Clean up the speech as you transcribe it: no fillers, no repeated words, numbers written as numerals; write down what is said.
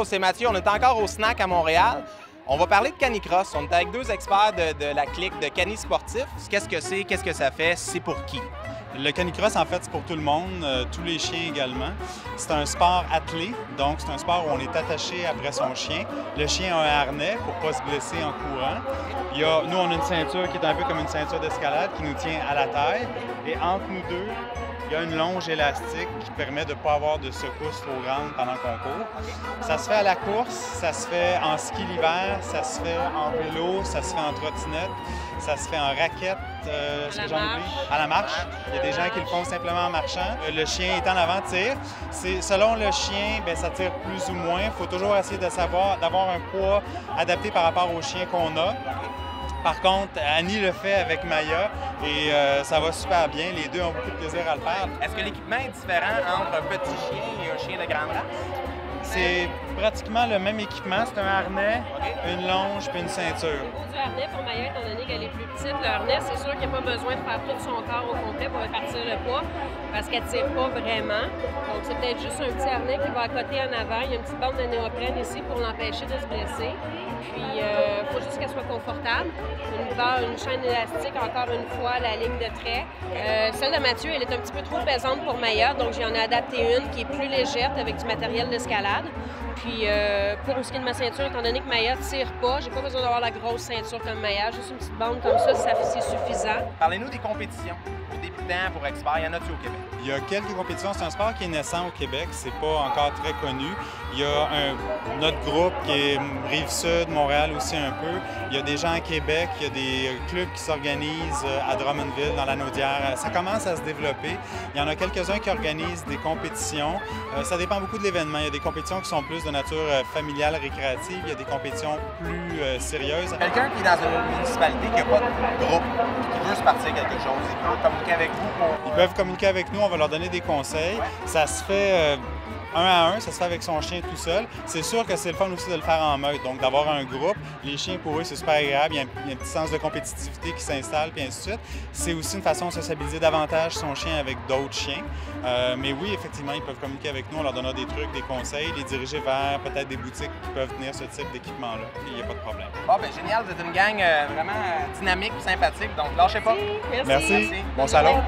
c'est Mathieu. On est encore au Snack à Montréal. On va parler de canicross. On est avec deux experts de la clique de Cani Sportif. Qu'est-ce que c'est? Qu'est-ce que ça fait? C'est pour qui? Le canicross, en fait, c'est pour tout le monde, tous les chiens également. C'est un sport attelé, donc c'est un sport où on est attaché après son chien. Le chien a un harnais pour ne pas se blesser en courant. Nous, on a une ceinture qui est un peu comme une ceinture d'escalade qui nous tient à la taille. Et entre nous deux, il y a une longe élastique qui permet de ne pas avoir de secousses trop grandes pendant qu'on court. Ça se fait à la course, ça se fait en ski l'hiver, ça se fait en vélo, ça se fait en trottinette, ça se fait en raquette, à la marche. Il y a des gens qui le font simplement en marchant. Le chien est en avant, tire. Selon le chien, bien, ça tire plus ou moins. Il faut toujours essayer d'avoir un poids adapté par rapport au chien qu'on a. Par contre, Annie le fait avec Maya et ça va super bien. Les deux ont beaucoup de plaisir à le faire. Est-ce que l'équipement est différent entre un petit chien et un chien de grande race? C'est pratiquement le même équipement. C'est un harnais, une longe puis une ceinture. Du harnais pour Maya, étant donné qu'elle est plus petite, le harnais, c'est sûr qu'il n'y a pas besoin de faire tout son corps au complet pour répartir le poids parce qu'elle ne tire pas vraiment. Donc, c'est peut-être juste un petit harnais qui va accoter en avant. Il y a une petite bande de néoprène ici pour l'empêcher de se blesser. Puis, il faut juste qu'elle soit confortable. Une chaîne élastique, encore une fois, la ligne de trait. Celle de Mathieu, elle est un petit peu trop pesante pour Maya, donc j'en ai adapté une qui est plus légère avec du matériel d'escalade. Puis, pour ce qui est de ma ceinture, étant donné que Maya ne tire pas, j'ai pas besoin d'avoir la grosse ceinture comme Maya, juste une petite bande comme ça, c'est suffisant. Parlez-nous des compétitions. Pour débutants, pour experts, y en a-tu au Québec? Il y a quelques compétitions. C'est un sport qui est naissant au Québec. C'est pas encore très connu. Il y a notre groupe qui est Rive-Sud, Montréal aussi un peu. Il y a des gens à Québec. Il y a des clubs qui s'organisent à Drummondville, dans la Naudière. Ça commence à se développer. Il y en a quelques-uns qui organisent des compétitions. Ça dépend beaucoup de l'événement. Il y a des compétitions qui sont plus de nature familiale, récréative. Il y a des compétitions plus sérieuses. Quelqu'un qui est dans une municipalité qui n'a pas de groupe, qui veut se partir quelque chose, il peut communiquer avec vous? Ils peuvent communiquer avec nous. On va leur donner des conseils. Ça se fait un à un, ça se fait avec son chien tout seul. C'est sûr que c'est le fun aussi de le faire en meute, donc d'avoir un groupe. Les chiens, pour eux, c'est super agréable. Il y a un petit sens de compétitivité qui s'installe, puis ainsi de suite. C'est aussi une façon de sociabiliser davantage son chien avec d'autres chiens. Mais oui, effectivement, ils peuvent communiquer avec nous. On leur donnera des trucs, des conseils, les diriger vers peut-être des boutiques qui peuvent tenir ce type d'équipement-là. Il n'y a pas de problème. Bon, ben génial. Vous êtes une gang vraiment dynamique et sympathique, donc lâchez pas. Merci. Bon salon.